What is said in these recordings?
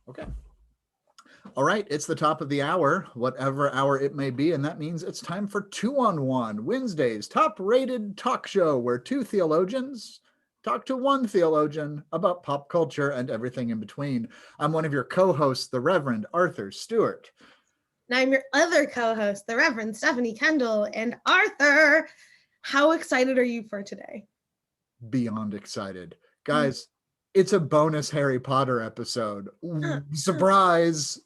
Okay. All right, it's the top of the hour, whatever hour it may be, and that means it's time for 2-on-1, Wednesday's top-rated talk show where two theologians talk to one theologian about pop culture and everything in between. I'm one of your co-hosts, the Reverend Arthur Stewart. And I'm your other co-host, the Reverend Stephanie Kendall. And Arthur, how excited are you for today? Beyond excited. Guys, it's a bonus Harry Potter episode. Surprise!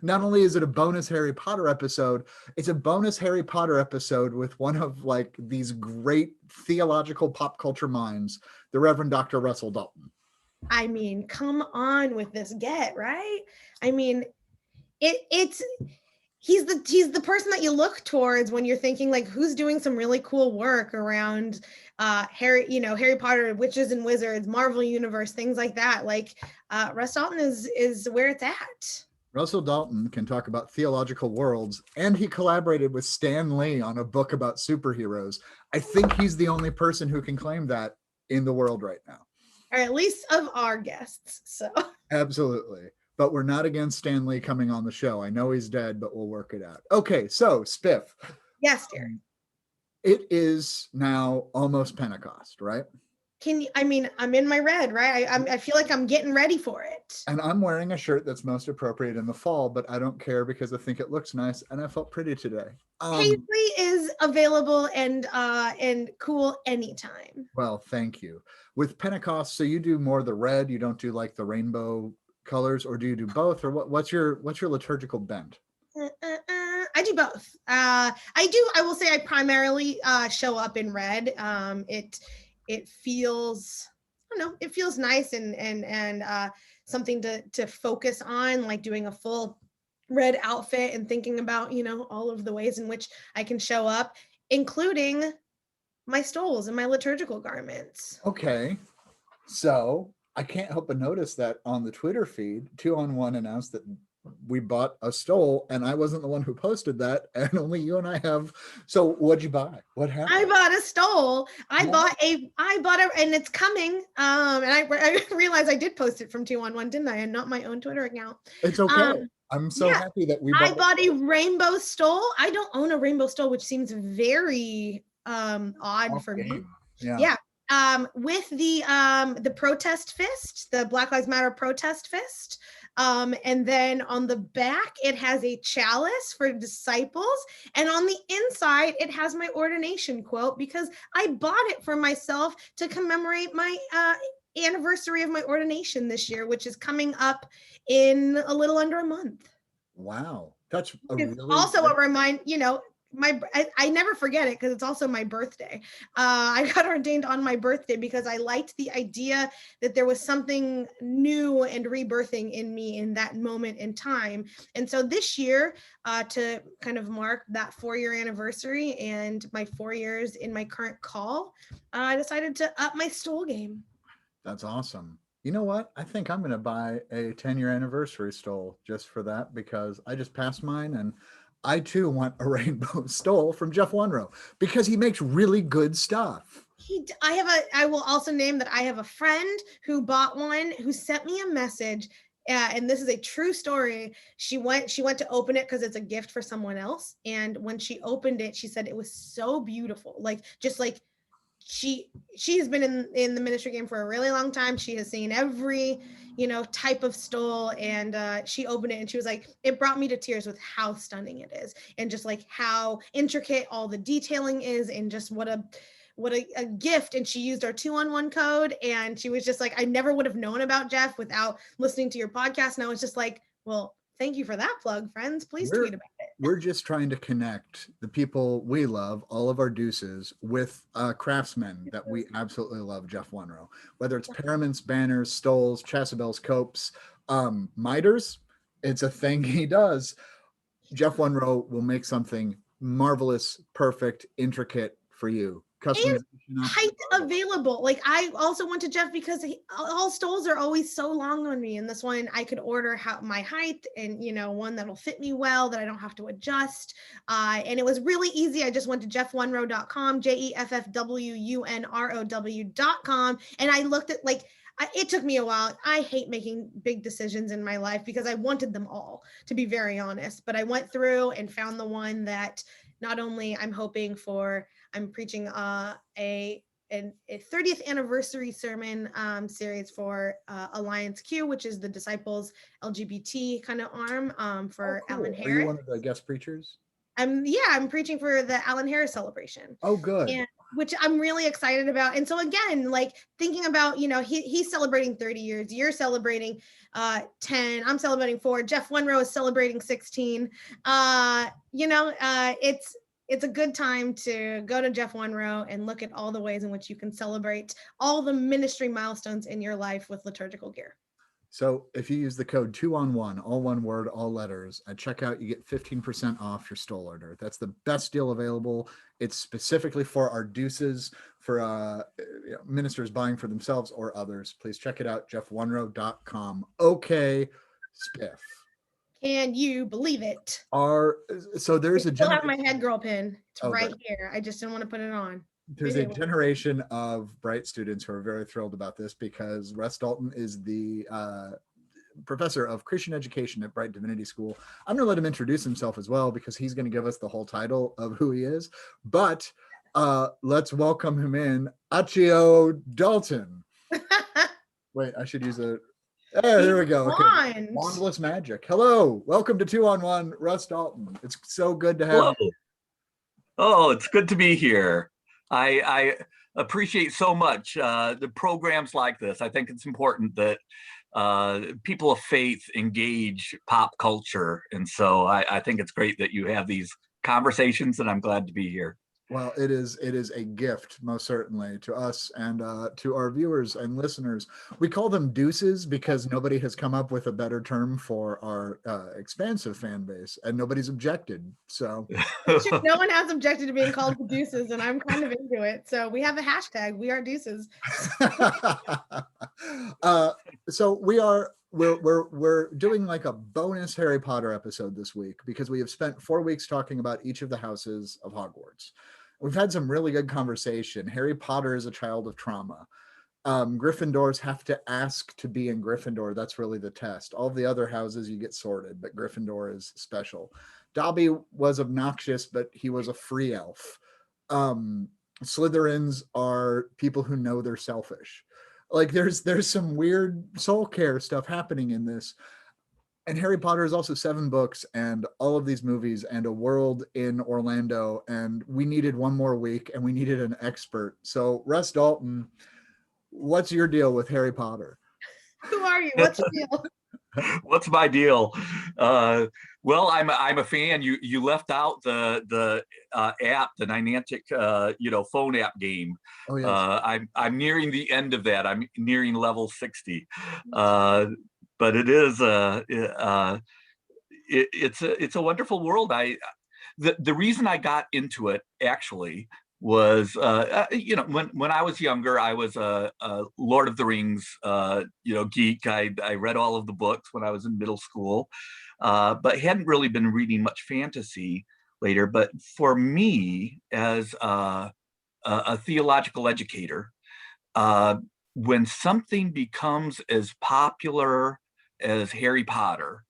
Not only is it a bonus Harry Potter episode, it's a bonus Harry Potter episode with one of like these great theological pop culture minds, the Reverend Dr. Russell Dalton. I mean, come on with this right? I mean, he's the person that you look towards when you're thinking like who's doing some really cool work around Harry Potter, witches and wizards, Marvel universe, things like that. Like Russ Dalton is where it's at. Russell Dalton can talk about theological worlds, and he collaborated with Stan Lee on a book about superheroes. I think he's the only person who can claim that in the world right now. Or at least of our guests. So absolutely. But we're not against Stan Lee coming on the show. I know he's dead, but we'll work it out. Okay, so Spiff. Yes, dear. It is now almost Pentecost, right? I'm in my red, right? I feel like I'm getting ready for it. And I'm wearing a shirt that's most appropriate in the fall, but I don't care because I think it looks nice and I felt pretty today. Paisley is available and cool anytime. Well, thank you. With Pentecost, so you do more the red, you don't do like the rainbow colors, or do you do both, or what's your liturgical bent? I do both. I will say I primarily show up in red. It feels, I don't know, it feels nice and something to focus on, like doing a full red outfit and thinking about, all of the ways in which I can show up, including my stoles and my liturgical garments. Okay. So I can't help but notice that on the Twitter feed, 2-on-1 announced that we bought a stole, and I wasn't the one who posted that, and only you and I have. So what'd you buy? What happened? I bought a stole. I bought a, and it's coming. And I realized I did post it from 2-on-1, didn't I? And not my own Twitter account. It's okay. I'm so happy that I bought a rainbow stole. I don't own a rainbow stole, which seems very odd for me. Yeah. With the protest fist, the Black Lives Matter protest fist. And then on the back, it has a chalice for disciples. And on the inside, it has my ordination quote, because I bought it for myself to commemorate my anniversary of my ordination this year, which is coming up in a little under a month. Wow. That's also a reminder, I never forget it because it's also my birthday. I got ordained on my birthday because I liked the idea that there was something new and rebirthing in me in that moment in time. And so this year, to kind of mark that 4-year anniversary and my 4 years in my current call, I decided to up my stole game. That's awesome. You know what? I think I'm going to buy a 10-year anniversary stole just for that, because I just passed mine and I too want a rainbow stole from Jeff Wunrow because he makes really good stuff. I will also name that I have a friend who bought one, who sent me a message. And this is a true story. She went to open it because it's a gift for someone else. And when she opened it, she said it was so beautiful. She has been in the ministry game for a really long time. She has seen every, type of stole, and she opened it and she was like, it brought me to tears with how stunning it is, and just like how intricate all the detailing is, and just what a gift. And she used our 2-on-1 code, and she was just like, I never would have known about Jeff without listening to your podcast. And I was just like, well, thank you for that plug, friends. Please tweet about it. We're just trying to connect the people we love, all of our deuces, with craftsmen that we absolutely love, Jeff Wunrow. Whether it's paraments, banners, stoles, chasubles, copes, miters, it's a thing he does. Jeff Wunrow will make something marvelous, perfect, intricate for you. And height available. Like, I also went to Jeff because all stoles are always so long on me, and this one I could order my height, and one that'll fit me well, that I don't have to adjust, and it was really easy. I just went to jeffwunrow.com, JEFFWUNROW.com, and I looked at, like, it took me a while. I hate making big decisions in my life because I wanted them all, to be very honest. But I went through and found the one that not only I'm preaching a 30th anniversary sermon series for Alliance Q, which is the Disciples LGBT kind of arm for Cool. Alan Are you Harris. one of the guest preachers? I'm preaching for the Alan Harris celebration. Oh, good. And which I'm really excited about. And so again, like thinking about, he's celebrating 30 years, you're celebrating 10, I'm celebrating 4, Jeff Wenrow is celebrating 16. It's a good time to go to Jeff Wenrow and look at all the ways in which you can celebrate all the ministry milestones in your life with liturgical gear. So if you use the code 2on1, all one word, all letters, at checkout, you get 15% off your stole order. That's the best deal available. It's specifically for our deuces, for ministers buying for themselves or others. Please check it out, jeffwenrow.com. Okay, Spiff. Can you believe it? So there's I still have my head girl pin. It's right great. here. I just didn't want to put it on. There's a generation of Brite students who are very thrilled about this because Russ Dalton is the professor of Christian education at Brite Divinity School. I'm going to let him introduce himself as well because he's going to give us the whole title of who he is. But let's welcome him in, Accio Dalton. Wait, I should use a... there we go. Okay. Wandless magic. Hello. Welcome to 2on1, Russ Dalton. It's so good to have you. Oh, it's good to be here. I appreciate so much the programs like this. I think it's important that people of faith engage pop culture. And so I think it's great that you have these conversations, and I'm glad to be here. Well, it is a gift, most certainly, to us and to our viewers and listeners. We call them deuces because nobody has come up with a better term for our expansive fan base, and nobody's objected. So no one has objected to being called the deuces, and I'm kind of into it. So we have a hashtag, we are deuces. So we're doing like a bonus Harry Potter episode this week because we have spent 4 weeks talking about each of the houses of Hogwarts. We've had some really good conversation. Harry Potter is a child of trauma. Gryffindors have to ask to be in Gryffindor. That's really the test. All the other houses you get sorted, but Gryffindor is special. Dobby was obnoxious, but he was a free elf. Slytherins are people who know they're selfish. Like there's some weird soul care stuff happening in this. And Harry Potter is also 7 books and all of these movies and a world in Orlando. And we needed one more week and we needed an expert. So Russ Dalton, what's your deal with Harry Potter? Who are you? What's your deal? What's my deal? Well, I'm a fan. You left out the app, the Niantic phone app game. Oh, yes. I'm nearing the end of that. I'm nearing level 60. But it is it's a wonderful world. The reason I got into it actually was when I was younger, I was a Lord of the Rings geek. I read all of the books when I was in middle school, but hadn't really been reading much fantasy later. But for me, as a theological educator, when something becomes as popular as Harry Potter,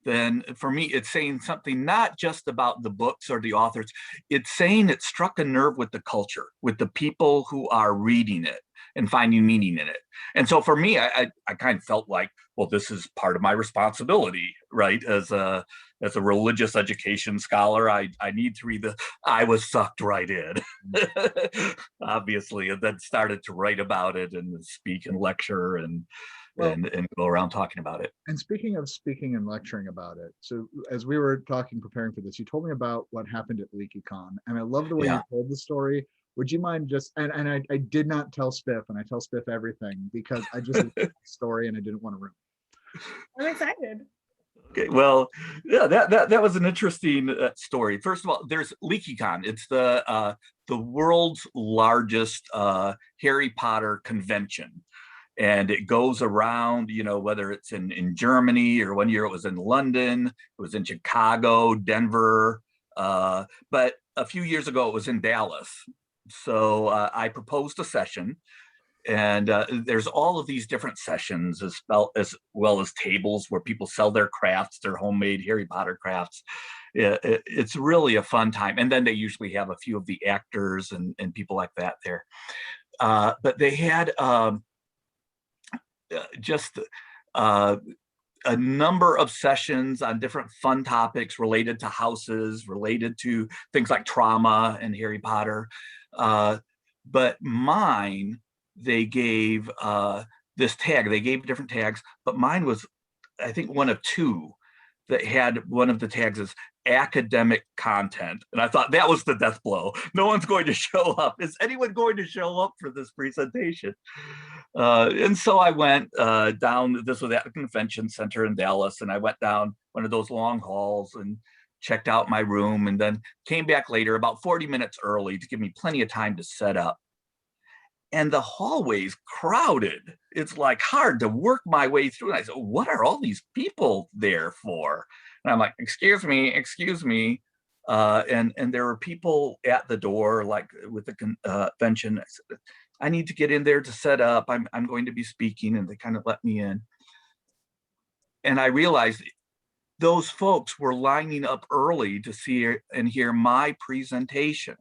then for me, it's saying something not just about the books or the authors. It's saying it struck a nerve with the culture, with the people who are reading it and finding meaning in it. And so for me, I kind of felt like, well, this is part of my responsibility, right? As a religious education scholar, I need to read I was sucked right in, obviously, and then started to write about it and speak and lecture and go around talking about it. And speaking of speaking and lecturing about it, so as we were preparing for this, you told me about what happened at LeakyCon, and I love the way you told the story. Would you mind just, and I did not tell Spiff, and I tell Spiff everything because I just loved the story and I didn't want to ruin it. I'm excited. Okay, well, yeah, that was an interesting story. First of all, there's LeakyCon. It's the world's largest Harry Potter convention. And it goes around, whether it's in Germany or one year it was in London, it was in Chicago, Denver. But a few years ago, it was in Dallas. So I proposed a session And there's all of these different sessions as well as tables where people sell their crafts, their homemade Harry Potter crafts. It's really a fun time. And then they usually have a few of the actors and people like that there. But they had just a number of sessions on different fun topics related to houses, related to things like trauma and Harry Potter. But mine, they gave this tag. They gave different tags, but mine was, I think, one of two that had one of the tags as academic content. And I thought that was the death blow. No one's going to show up. Is anyone going to show up for this presentation? And so I went down, this was at the convention center in Dallas, and I went down one of those long halls and checked out my room, and then came back later about 40 minutes early to give me plenty of time to set up. And the hallway's crowded. It's like hard to work my way through. And I said, what are all these people there for? And I'm like, excuse me. And there were people at the door, like with the convention. I said, I need to get in there to set up. I'm going to be speaking. And they kind of let me in. And I realized those folks were lining up early to see and hear my presentation.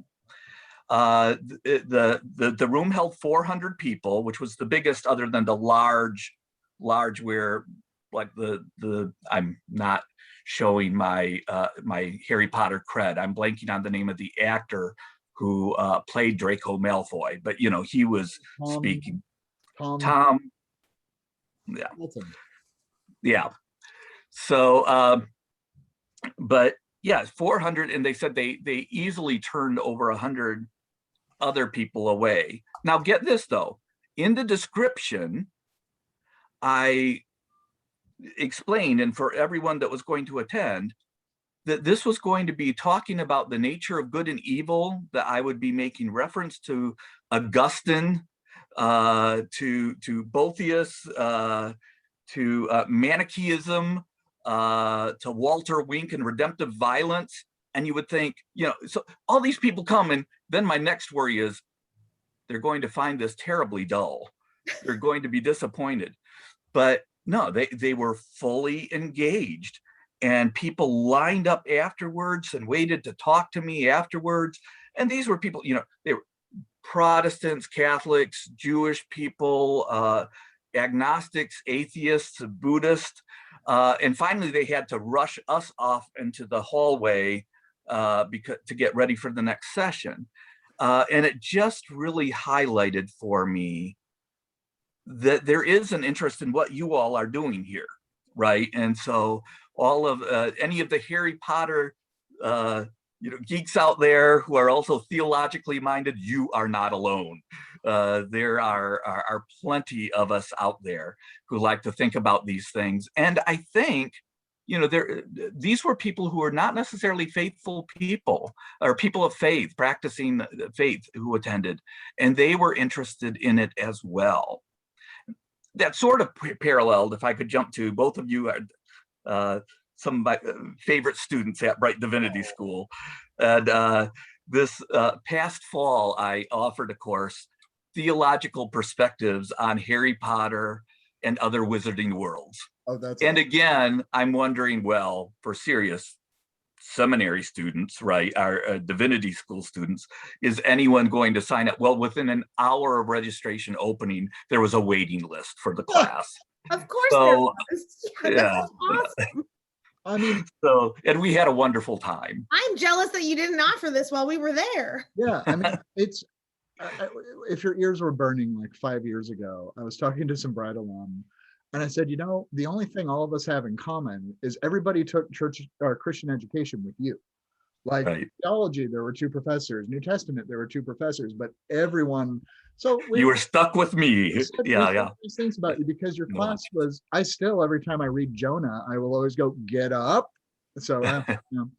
The room held 400 people, which was the biggest other than the large where, like, the I'm not showing my my Harry Potter cred. I'm blanking on the name of the actor who played Draco Malfoy, but you know, he was speaking. Tom. Yeah. Dalton. Yeah. So, but yeah, 400, and they said they easily turned over 100 other people away. Now get this though, in the description, I explained, and for everyone that was going to attend, that this was going to be talking about the nature of good and evil, that I would be making reference to Augustine, to Boethius, to Manichaeism, to Walter Wink and redemptive violence. And you would think, you know, so all these people come, and then my next worry is they're going to find this terribly dull. They're going to be disappointed. But no, they were fully engaged, and people lined up afterwards and waited to talk to me afterwards. And these were people, you know, they were Protestants, Catholics, Jewish people, agnostics, atheists, Buddhists. And finally, they had to rush us off into the hallway because to get ready for the next session. And it just really highlighted for me that there is an interest in what you all are doing here, right? And so all of any of the Harry Potter geeks out there who are also theologically minded, you are not alone. There are plenty of us out there who like to think about these things. And I think, you know, these were people who are not necessarily faithful people, or people of faith, practicing faith, who attended, and they were interested in it as well. That sort of paralleled, if I could jump to, both of you are some of my favorite students at Brite Divinity School. And this past fall, I offered a course, Theological Perspectives on Harry Potter and Other Wizarding Worlds. Oh, that's and awesome. again, I'm wondering, well, for serious seminary students, right, our divinity school students, is anyone going to sign up? Well, within an hour of registration opening, there was a waiting list for the class. Of course, So, there was. yeah. That's awesome. I mean, So, and we had a wonderful time. I'm jealous that you didn't offer this while we were there. yeah, I mean, it's if your ears were burning like 5 years ago, I was talking to some Brite alum, and I said, you know, the only thing all of us have in common is everybody took church or Christian education with you. Like Right. theology, there were 2 professors. New Testament, there were 2 professors, but everyone. So You were stuck with me. Yeah. These things about you because your No. class was. I still, every time I read Jonah, I will always go, get up. So, you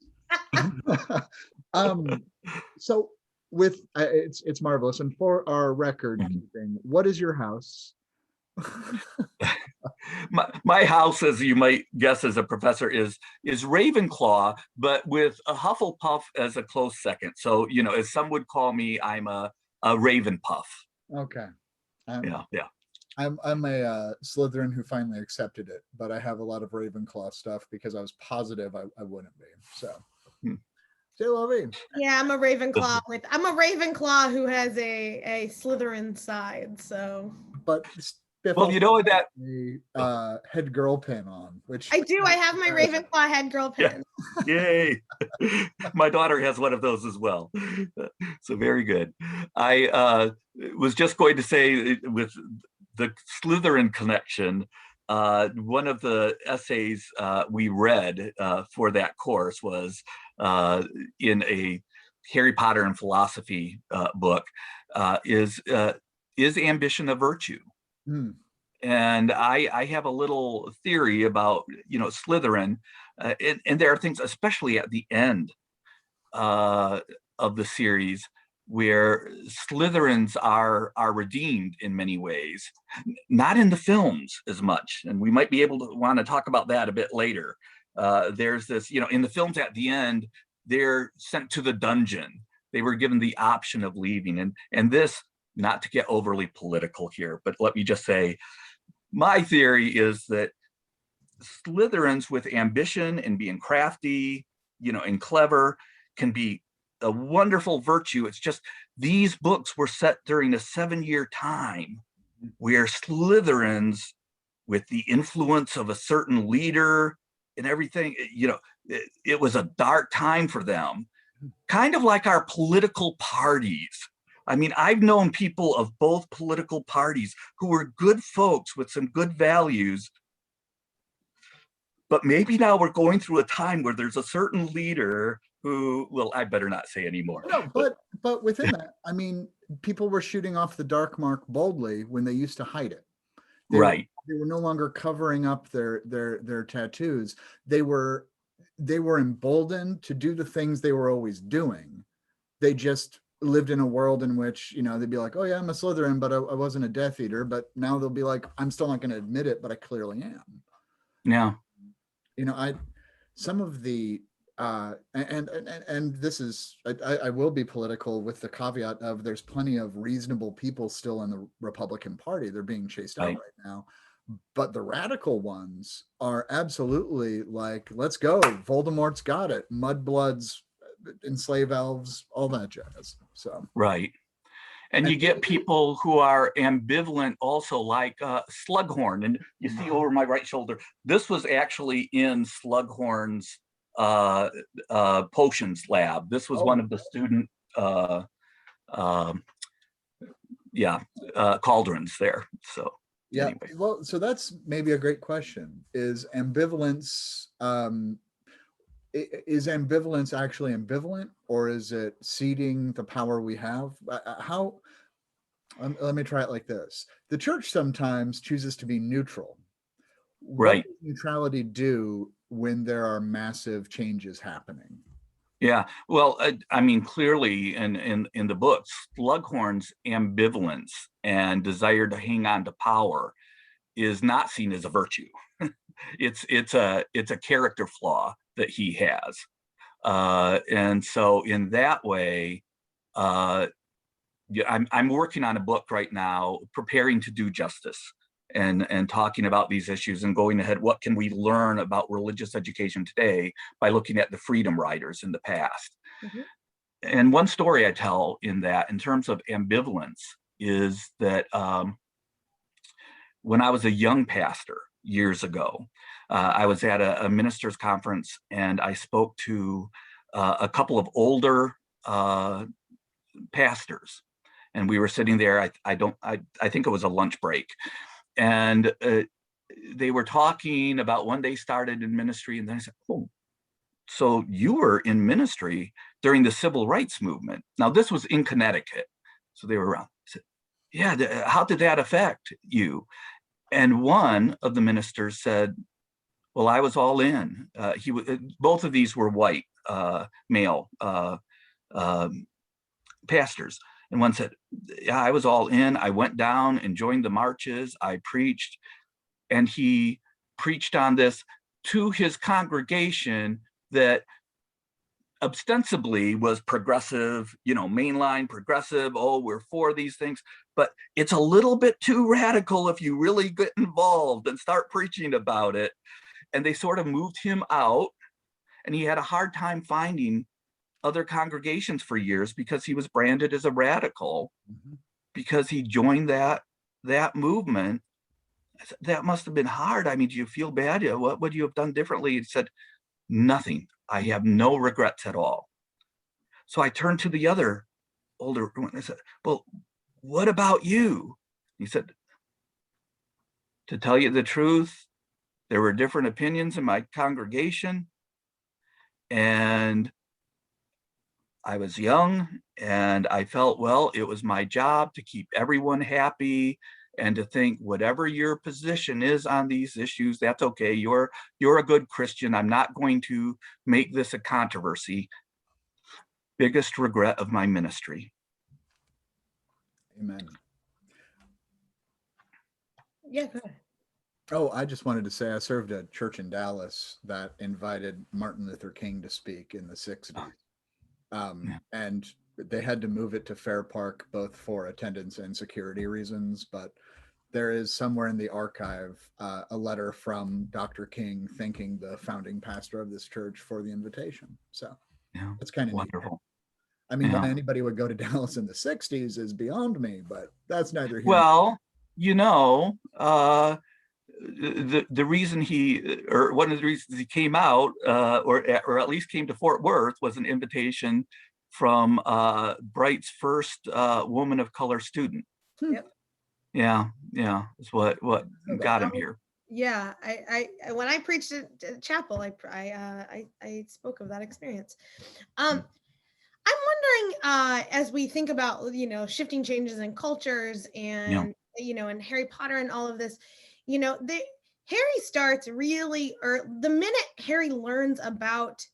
know. So with it's marvelous. And for our record keeping, what is your house? My house, as you might guess as a professor, is Ravenclaw, but with a Hufflepuff as a close second. So, you know, as some would call me, I'm a Raven Puff. Okay. I'm, yeah. I'm a Slytherin who finally accepted it, but I have a lot of Ravenclaw stuff because I was positive I wouldn't be. So, Yeah, I'm a Ravenclaw who has a Slytherin side. So, but Biff well, you know that the head girl pin on, which I do. I have my Ravenclaw head girl pin. Yay! My daughter has one of those as well. So very good. I was just going to say, with the Slytherin connection, one of the essays we read for that course was in a Harry Potter and philosophy book. Is ambition a virtue? And I have a little theory about, Slytherin, and there are things, especially at the end of the series, where Slytherins are redeemed in many ways, not in the films as much, and we might be able to want to talk about that a bit later. There's this, in the films at the end, they're sent to the dungeon. They were given the option of leaving, and this, not to get overly political here, but let me just say, my theory is that Slytherins with ambition and being crafty, and clever, can be a wonderful virtue. It's just these books were set during a 7-year time where Slytherins, with the influence of a certain leader and everything, it was a dark time for them, kind of like our political parties. I mean, I've known people of both political parties who were good folks with some good values, but maybe now we're going through a time where there's a certain leader who, well, I better not say anymore. No, but within that, I mean, people were shooting off the dark mark boldly when they used to hide it. They were no longer covering up their tattoos. They were emboldened to do the things they were always doing. They just lived in a world in which, they'd be like, oh yeah, I'm a Slytherin, but I wasn't a Death Eater. But now they'll be like, I'm still not going to admit it, but I clearly am. Yeah. Some of the and this is, I will be political with the caveat of there's plenty of reasonable people still in the Republican Party. They're being chased out right now. But the radical ones are absolutely like, let's go. Voldemort's got it. Mudbloods, enslave elves, all that jazz. So right. And you get people who are ambivalent also, like Slughorn. And you see over my right shoulder, this was actually in Slughorn's potions lab. This was one of the student cauldrons there. So yeah, anyway. Well, so that's maybe a great question. Is ambivalence actually ambivalent, or is it ceding the power we have? How? Let me try it like this. The church sometimes chooses to be neutral. Right. What does neutrality do when there are massive changes happening? Yeah, well, I mean, clearly in the books, Slughorn's ambivalence and desire to hang on to power is not seen as a virtue. It's a character flaw that he has, and so in that way, I'm working on a book right now, preparing to do justice and talking about these issues and going ahead. What can we learn about religious education today by looking at the freedom riders in the past? Mm-hmm. And one story I tell in that, in terms of ambivalence, is that when I was a young pastor years ago, I was at a ministers' conference, and I spoke to a couple of older pastors, and we were sitting there. I think it was a lunch break, and they were talking about when they started in ministry. And then I said, "Oh, so you were in ministry during the civil rights movement." Now this was in Connecticut, so they were around. I said, "Yeah, how did that affect you?" And one of the ministers said, "Well, I was all in." Both of these were white male pastors. And one said, "Yeah, I was all in. I went down and joined the marches. I preached." And he preached on this to his congregation, that ostensibly was progressive, mainline progressive. Oh, we're for these things, but it's a little bit too radical if you really get involved and start preaching about it. And they sort of moved him out, and he had a hard time finding other congregations for years because he was branded as a radical, because he joined that movement. That must have been hard. I mean, do you feel bad? What would you have done differently? He said, nothing. I have no regrets at all. So I turned to the other older one. I said, well, what about you? He said, to tell you the truth, there were different opinions in my congregation, and I was young, and I felt, well, it was my job to keep everyone happy and to think whatever your position is on these issues, that's okay. You're a good Christian. I'm not going to make this a controversy. Biggest regret of my ministry. Amen. Yeah, go ahead. Oh, I just wanted to say I served a church in Dallas that invited Martin Luther King to speak in the 60s. And they had to move it to Fair Park, both for attendance and security reasons. But there is somewhere in the archive a letter from Dr. King thanking the founding pastor of this church for the invitation. So it's kind of wonderful. Neat. I mean, why anybody would go to Dallas in the 60s is beyond me, but that's neither here. Well, the reason or one of the reasons he came out, or at least came to Fort Worth, was an invitation from Brite's first woman of color student. Yep. Yeah, is what got him here. Yeah, I when I preached at chapel, I spoke of that experience. I'm wondering, as we think about shifting changes in cultures and and Harry Potter and all of this, Harry starts really, or the minute Harry learns about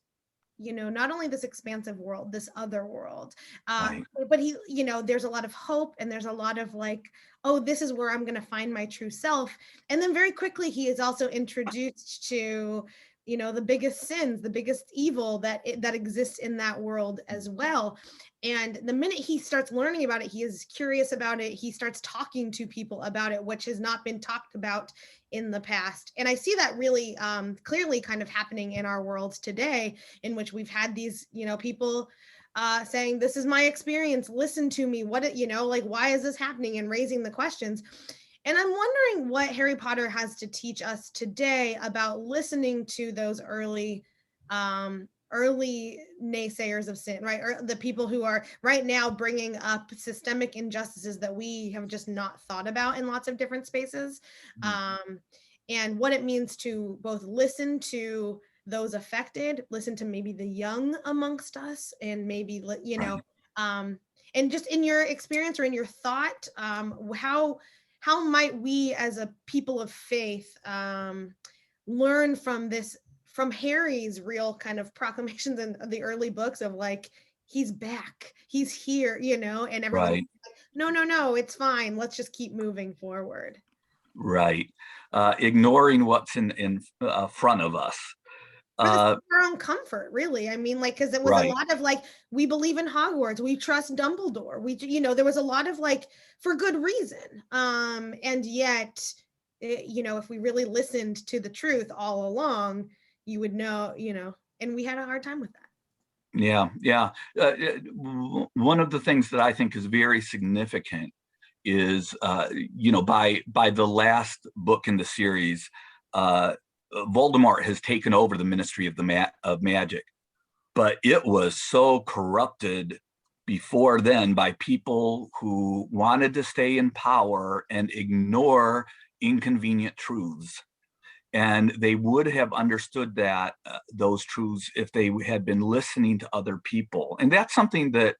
not only this expansive world, this other world, Right. but he, there's a lot of hope, and there's a lot of like, oh, this is where I'm going to find my true self. And then very quickly, he is also introduced to, the biggest sins, the biggest evil that exists in that world as well. And the minute he starts learning about it, he is curious about it. He starts talking to people about it, which has not been talked about in the past. And I see that really clearly kind of happening in our world today, in which we've had these, people saying, this is my experience, listen to me, what, like, why is this happening, and raising the questions. And I'm wondering what Harry Potter has to teach us today about listening to those early naysayers of sin, right? Or the people who are right now bringing up systemic injustices that we have just not thought about in lots of different spaces. And what it means to both listen to those affected, listen to maybe the young amongst us, and maybe, and just in your experience or in your thought, how might we as a people of faith learn from Harry's real kind of proclamations in the early books of like, he's back, he's here, and everyone's like, no, it's fine, let's just keep moving forward. Right. Ignoring what's in front of us. For our own comfort, really. I mean, like, because it was a lot of like, we believe in Hogwarts, we trust Dumbledore, there was a lot of like, for good reason. And yet, if we really listened to the truth all along, you would know, and we had a hard time with that. Yeah. One of the things that I think is very significant is, by the last book in the series, Voldemort has taken over the Ministry of Magic, but it was so corrupted before then by people who wanted to stay in power and ignore inconvenient truths. And they would have understood that those truths if they had been listening to other people. And that's something that,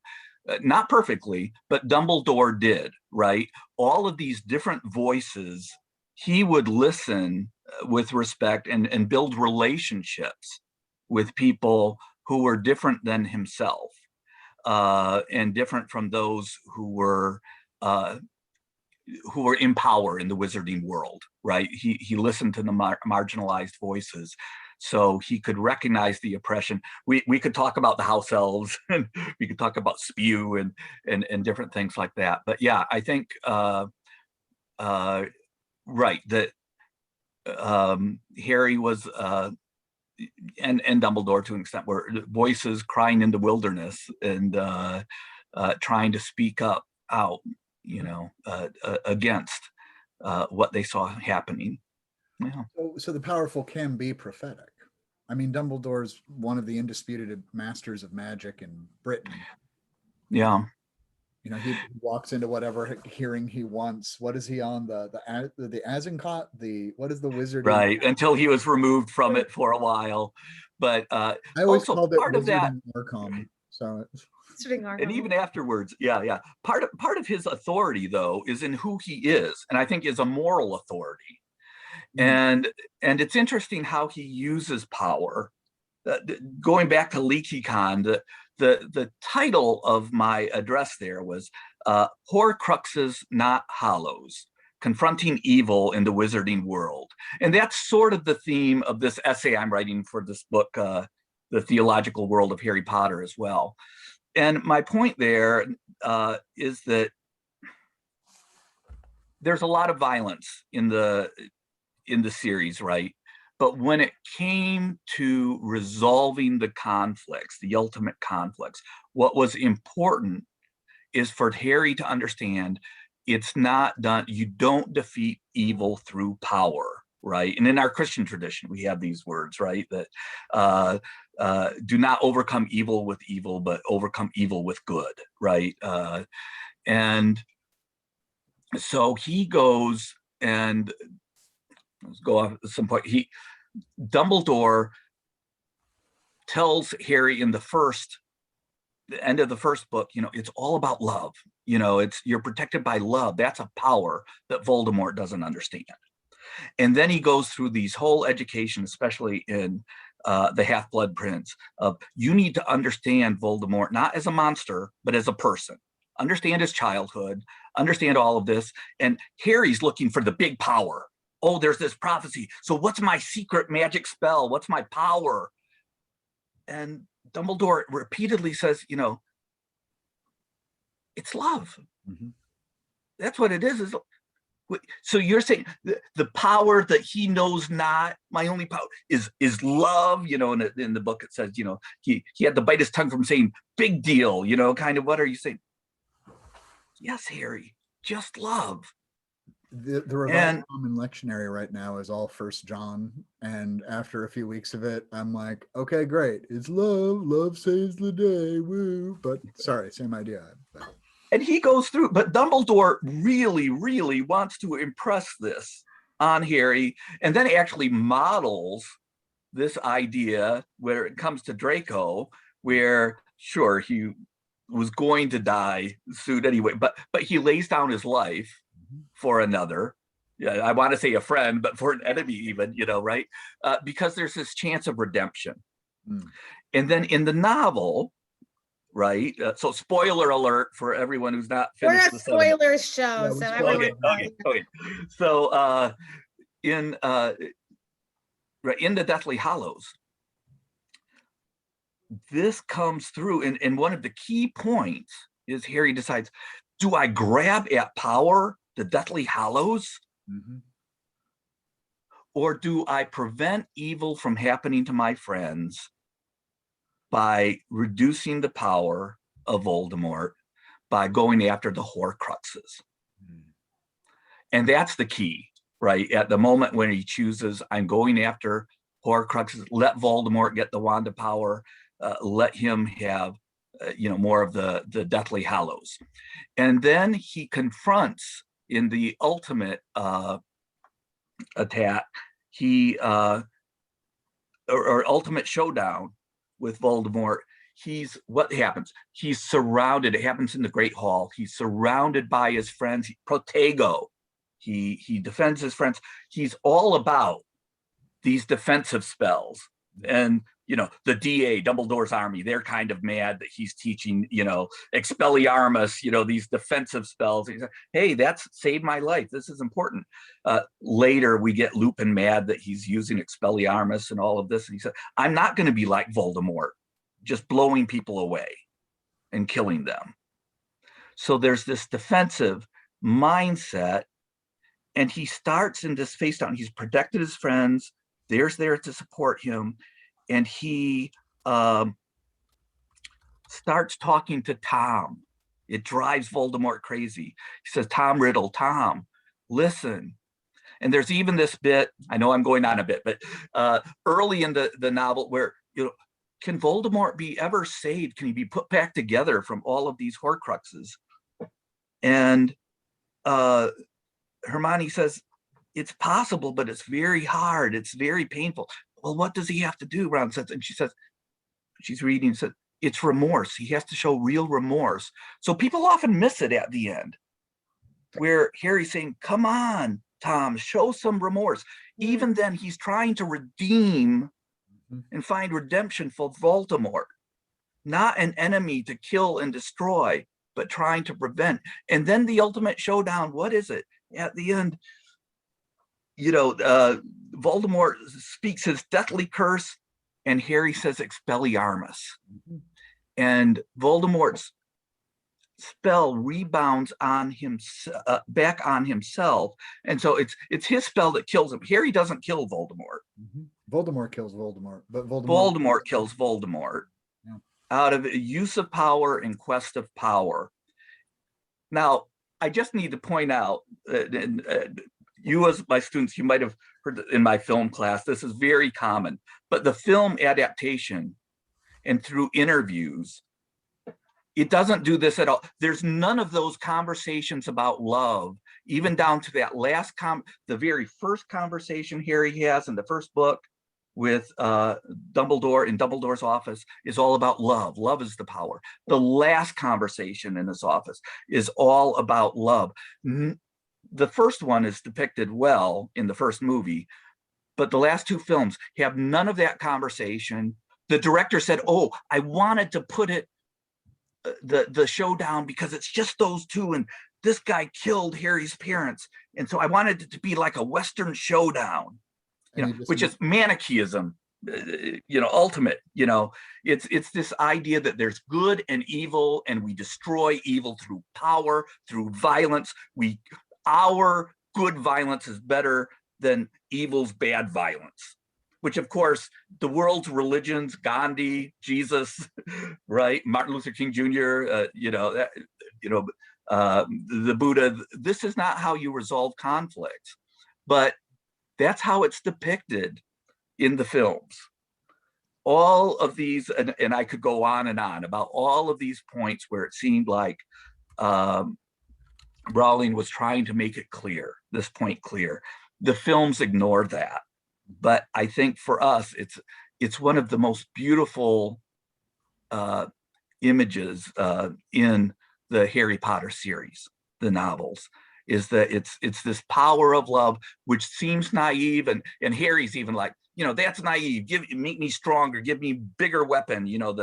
not perfectly, but Dumbledore did, right? All of these different voices, he would listen with respect and build relationships with people who were different than himself, and different from those who were who were in power in the wizarding world, right? He listened to the marginalized voices, so he could recognize the oppression. We could talk about the house elves, and we could talk about spew and different things like that. But yeah, I think right, that Harry was and Dumbledore to an extent were voices crying in the wilderness and trying to speak up out, against what they saw happening. Yeah. So the powerful can be prophetic. I mean, Dumbledore's one of the undisputed masters of magic in Britain. Yeah. He walks into whatever hearing he wants. What is he on, the Azincott? What is the wizard? Right, until he was removed from it for a while. But I always also called it part of that, Arkham. So and even afterwards, yeah. Part of his authority, though, is in who he is, and I think is a moral authority. And it's interesting how he uses power. Going back to LeakyCon, the title of my address there was Horcruxes, Not Hollows, Confronting Evil in the Wizarding World. And that's sort of the theme of this essay I'm writing for this book, The Theological World of Harry Potter, as well. And my point there is that there's a lot of violence in the series, right? But when it came to resolving the conflicts, the ultimate conflicts, what was important is for Harry to understand it's not done. You don't defeat evil through power, right? And in our Christian tradition, we have these words, right? That do not overcome evil with evil, but overcome evil with good, right? And so he goes and let's go off at some point. Dumbledore tells Harry in the end of the first book, it's all about love. You're protected by love. That's a power that Voldemort doesn't understand. And then he goes through these whole education, especially in the Half-Blood Prince, of you need to understand Voldemort not as a monster, but as a person. Understand his childhood, understand all of this. And Harry's looking for the big power. Oh, there's this prophecy. So what's my secret magic spell? What's my power? And Dumbledore repeatedly says, it's love. Mm-hmm. That's what it is. So you're saying the power that he knows not, my only power is love, in the book it says, he had to bite his tongue from saying big deal, kind of, what are you saying? Yes, Harry, just love. The revised common lectionary right now is all 1 John, and after a few weeks of it, I'm like, okay, great, it's love saves the day, woo. But sorry, same idea. And he goes through, but Dumbledore really, really wants to impress this on Harry, and then actually models this idea where it comes to Draco, where sure he was going to die soon anyway, but he lays down his life for another. Yeah, I want to say a friend, but for an enemy even, right? Because there's this chance of redemption. And then in the novel, right? So spoiler alert for everyone who's not finished. We're a spoilers show, so everyone. Okay. So in the Deathly Hallows, this comes through, and one of the key points is Harry decides, do I grab at power, the Deathly Hallows? Mm-hmm. Or do I prevent evil from happening to my friends by reducing the power of Voldemort by going after the Horcruxes? And that's the key, right? At the moment when he chooses, I'm going after Horcruxes, let Voldemort get the wand of power, let him have more of the Deathly Hallows. And then he confronts in the ultimate attack, or ultimate showdown with Voldemort, what happens? He's surrounded. It happens in the Great Hall. He's surrounded by his friends. Protego. He defends his friends. He's all about these defensive spells. And, you know, the DA, Dumbledore's army, they're kind of mad that he's teaching, you know, Expelliarmus, you know, these defensive spells. He's like, hey, that's saved my life. This is important. Later, we get Lupin mad that he's using Expelliarmus and all of this. And he said, I'm not going to be like Voldemort, just blowing people away and killing them. So there's this defensive mindset. And he starts in this face down. He's protected his friends. There's there to support him. And he starts talking to Tom. It drives Voldemort crazy. He says, Tom Riddle, Tom, listen. And there's even this bit, I know I'm going on a bit, but early in the novel where, you know, can Voldemort be ever saved? Can he be put back together from all of these Horcruxes? And Hermione says, it's possible, but it's very hard. It's very painful. Well, what does he have to do? Ron says, and she says, she's reading and said, it's remorse. He has to show real remorse. So people often miss it at the end, where Harry's saying, come on, Tom, show some remorse. Even then, he's trying to redeem and find redemption for Voldemort, not an enemy to kill and destroy, but trying to prevent. And then the ultimate showdown, what is it? At the end, you know, Voldemort speaks his deathly curse, and Harry says Expelliarmus. And Voldemort's spell rebounds on him, back on himself. And so it's his spell that kills him. Harry doesn't kill Voldemort. Voldemort kills Voldemort, but Voldemort kills Voldemort out of a use of power and quest of power. Now, I just need to point out, you as my students, you might have heard in my film class, this is very common, but the film adaptation and through interviews, it doesn't do this at all. There's none of those conversations about love, even down to that last the very first conversation Harry has in the first book with Dumbledore in Dumbledore's office is all about love. Love is the power. The last conversation in his office is all about love. The first one is depicted well in the first movie, but the last two films have none of that conversation. The director said, oh, I wanted to put it, the showdown, because it's just those two, and this guy killed Harry's parents. And so I wanted it to be like a Western showdown, you know, which is Manichaeism, you know, ultimate, you know, it's this idea that there's good and evil, and we destroy evil through power, through violence. Our good violence is better than evil's bad violence, which of course the world's religions, Gandhi, Jesus, right, Martin Luther King Jr., the Buddha. This is not how you resolve conflicts, but that's how it's depicted in the films. All of these, and I could go on and on about all of these points where it seemed like Rowling was trying to make it clear, this point clear. The films ignore that. But I think for us, it's one of the most beautiful images in the Harry Potter series, the novels, is that it's this power of love, which seems naive, and Harry's even like, you know, that's naive. Make me stronger, give me bigger weapon, you know,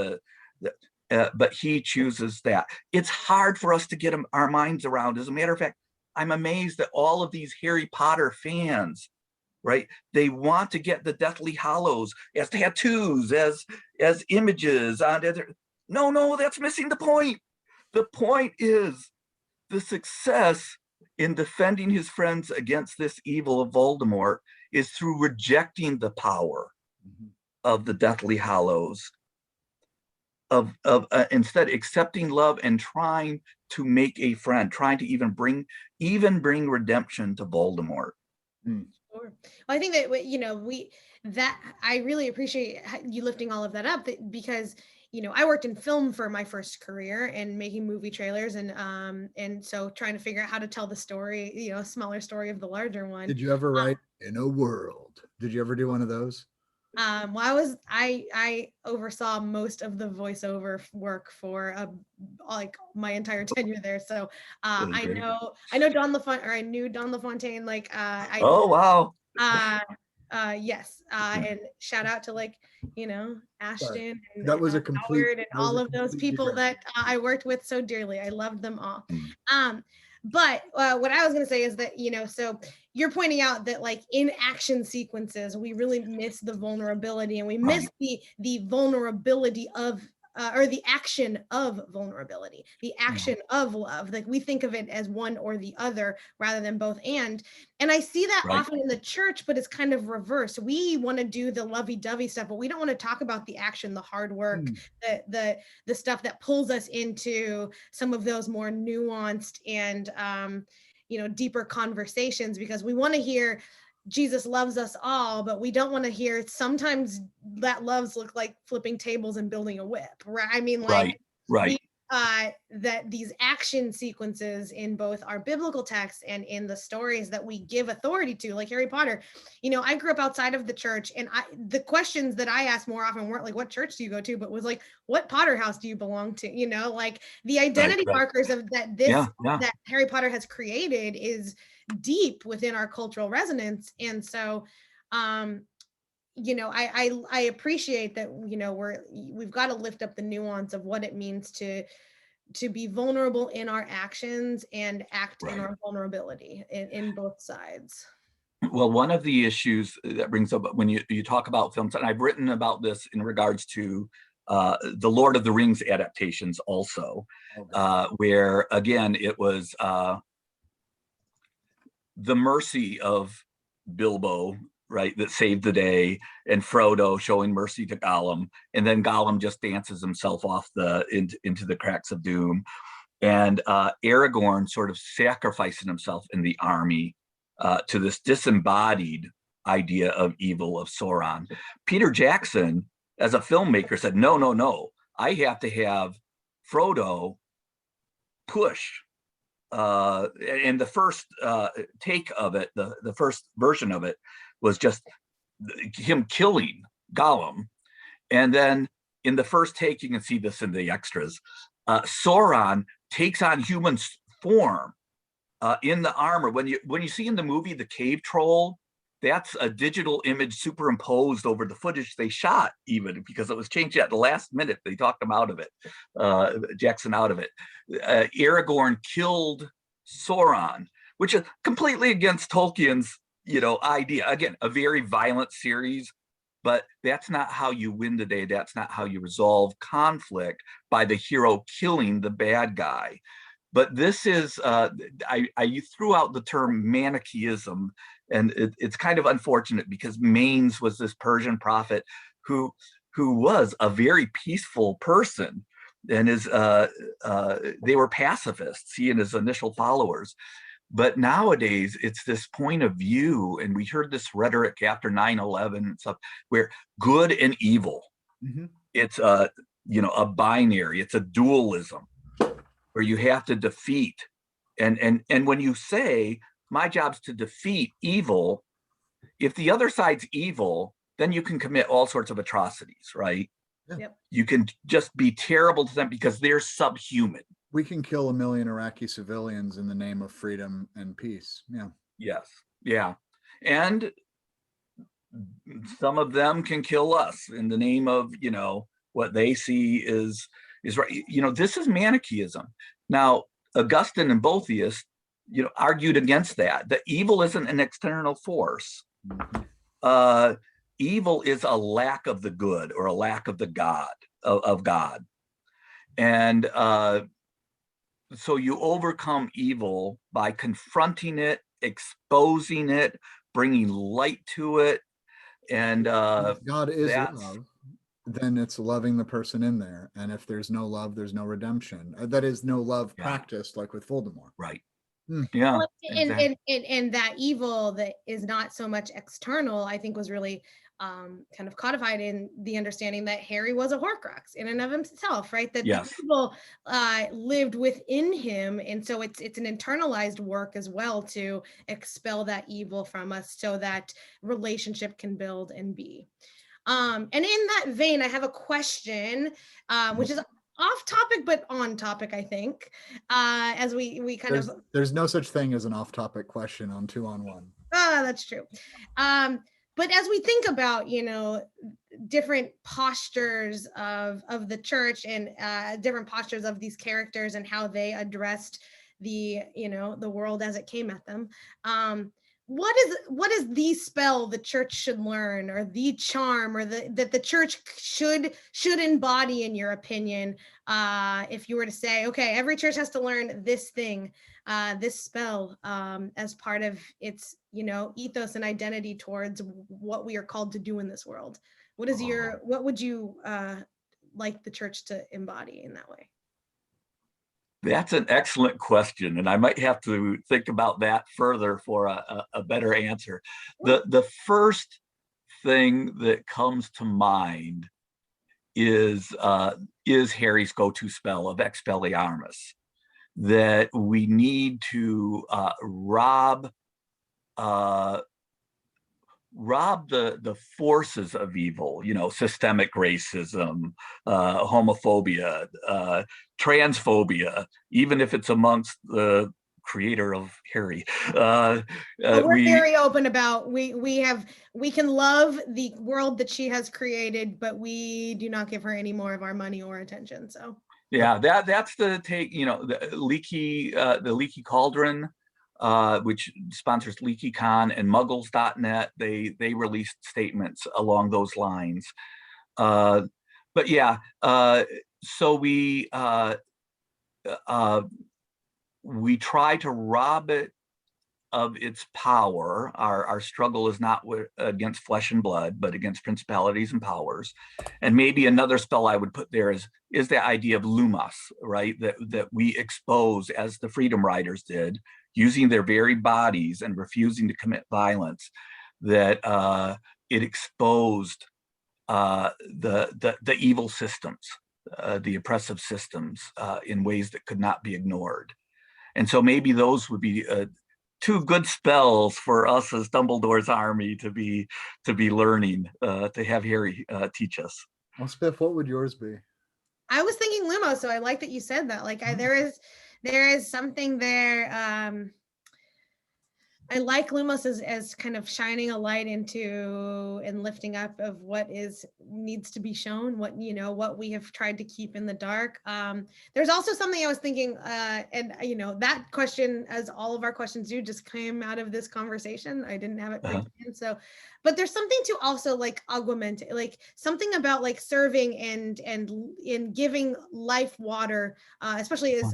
but he chooses that. It's hard for us to get our minds around. As a matter of fact, I'm amazed that all of these Harry Potter fans, right, they want to get the Deathly Hallows as tattoos, as images on other. No, that's missing the point. The point is the success in defending his friends against this evil of Voldemort is through rejecting the power of the Deathly Hallows, of instead accepting love and trying to make a friend, trying to even bring redemption to Voldemort. Sure. Well, I think that, you know, I really appreciate you lifting all of that up, because, you know, I worked in film for my first career and making movie trailers, and so trying to figure out how to tell the story, you know, a smaller story of the larger one. Did you ever write In a World? Did you ever do one of those? Well, I oversaw most of the voiceover work for like my entire tenure there. So I know Don LaFontaine, or I knew Don LaFontaine. Like oh wow. Yes. And shout out to Ashton and, That was a Howard and all of those complete people that digression. I worked with so dearly. I loved them all. Mm. But what I was going to say is that, so you're pointing out that in action sequences, we really miss the vulnerability, and we miss the vulnerability of or the action of vulnerability, the action of love. We think of it as one or the other rather than both. And I see that often in the church, but it's kind of reverse. We want to do the lovey-dovey stuff, but we don't want to talk about the action, the hard work, the stuff that pulls us into some of those more nuanced and deeper conversations, because we want to hear Jesus loves us all, but we don't want to hear sometimes that loves look like flipping tables and building a whip, right? I mean, that these action sequences in both our biblical texts and in the stories that we give authority to, like Harry Potter. I grew up outside of the church, and the questions that I asked more often weren't what church do you go to, but was what Potter house do you belong to? The identity markers of that that Harry Potter has created is deep within our cultural resonance. And so I appreciate that we've got to lift up the nuance of what it means to be vulnerable in our actions and act in our vulnerability in both sides. Well, one of the issues that brings up when you talk about films, and I've written about this in regards to the Lord of the Rings adaptations also, where again, it was the mercy of Bilbo, right, that saved the day, and Frodo showing mercy to Gollum, and then Gollum just dances himself off into the cracks of doom, and Aragorn sort of sacrificing himself in the army to this disembodied idea of evil of Sauron. Peter Jackson, as a filmmaker, said, no, I have to have Frodo push. And the first take of it, the first version of it, was just him killing Gollum. And then in the first take, you can see this in the extras, Sauron takes on human form in the armor. When you see in the movie the cave troll, that's a digital image superimposed over the footage they shot, even because it was changed at the last minute. They talked him out of it, Jackson out of it. Aragorn killed Sauron, which is completely against Tolkien's idea. Again, a very violent series, but that's not how you win the day. That's not how you resolve conflict, by the hero killing the bad guy. But this is, you threw out the term Manichaeism, and it's kind of unfortunate because Manes was this Persian prophet who was a very peaceful person, and they were pacifists, he and his initial followers. But nowadays, it's this point of view, and we heard this rhetoric after 9/11 and stuff, where good and evil, it's a binary, it's a dualism, where you have to defeat. And when you say, my job's to defeat evil, if the other side's evil, then you can commit all sorts of atrocities, right? Yep. You can just be terrible to them because they're subhuman. We can kill 1 million Iraqi civilians in the name of freedom and peace. Yeah. Yes. Yeah. And some of them can kill us in the name of, what they see is right. This is Manichaeism. Now, Augustine and Boethius, argued against that. That evil isn't an external force. Evil is a lack of the good, or a lack of the God, of God. And so you overcome evil by confronting it, exposing it, bringing light to it. And if God is love, then it's loving the person in there. And if there's no love, there's no redemption. That is, no love practiced, like with Voldemort. Right. Yeah. Well, and that evil that is not so much external, I think, was really kind of codified in the understanding that Harry was a Horcrux in and of himself, right? That the evil lived within him, and so it's an internalized work as well to expel that evil from us, so that relationship can build and be. And in that vein, I have a question, which is off topic but on topic, I think, as we kind there's no such thing as an off topic question on 2-on-1. That's true. but as we think about, different postures of the church and different postures of these characters and how they addressed the world as it came at them, what is the spell the church should learn, or the charm, or that the church should embody, in your opinion, if you were to say, okay, every church has to learn this thing, this spell, as part of its ethos and identity towards what we are called to do in this world? What would you like the church to embody in that way? That's an excellent question, and I might have to think about that further for a better answer. The first thing that comes to mind is Harry's go-to spell of Expelliarmus, that we need to rob the forces of evil, systemic racism, homophobia, transphobia, even if it's amongst the creator of Harry. We're very open about, we can love the world that she has created, but we do not give her any more of our money or attention. So yeah, that's the take. The Leaky Cauldron, which sponsors LeakyCon, and Muggles.net, they released statements along those lines. But yeah, so we try to rob it of its power. Our struggle is not against flesh and blood, but against principalities and powers. And maybe another spell I would put there is the idea of lumos, right? That we expose, as the Freedom Riders did, using their very bodies and refusing to commit violence, that it exposed the evil systems, the oppressive systems, in ways that could not be ignored. And so maybe those would be two good spells for us as Dumbledore's army to be learning, to have Harry teach us. Well, Spiff, what would yours be? I was thinking Lumos, so I like that you said that. Like, there is something there. I like Lumos as kind of shining a light into and lifting up of what needs to be shown, what we have tried to keep in the dark. There's also something I was thinking, and that question, as all of our questions do, just came out of this conversation. I didn't have it pre-planned, so. But there's something to also like aguamente, like something about like serving and in giving life water, especially as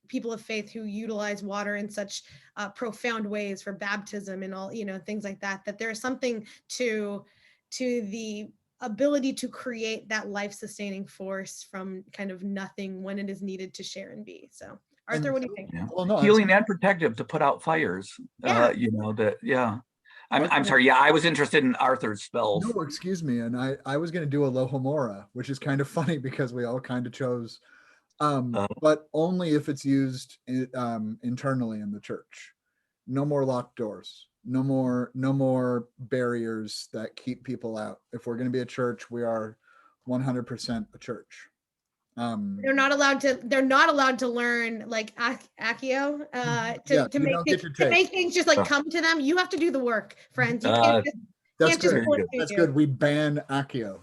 people of faith who utilize water in such profound ways for baptism and all, things like that, that there's something to the ability to create that life-sustaining force from kind of nothing when it is needed to share and be. So Arthur, what do you think? Yeah. Well, no, healing and protective to put out fires. Yeah. I'm sorry. Yeah, I was interested in Arthur's spells. No, excuse me. And I was going to do Alohomora, which is kind of funny because we all kind of chose, but only if it's used internally in the church. No more locked doors. No more barriers that keep people out. If we're going to be a church, we are 100% a church. They're not allowed to learn like Accio to make things just like come to them. You have to do the work, friends. You can't just That's good. We ban Accio.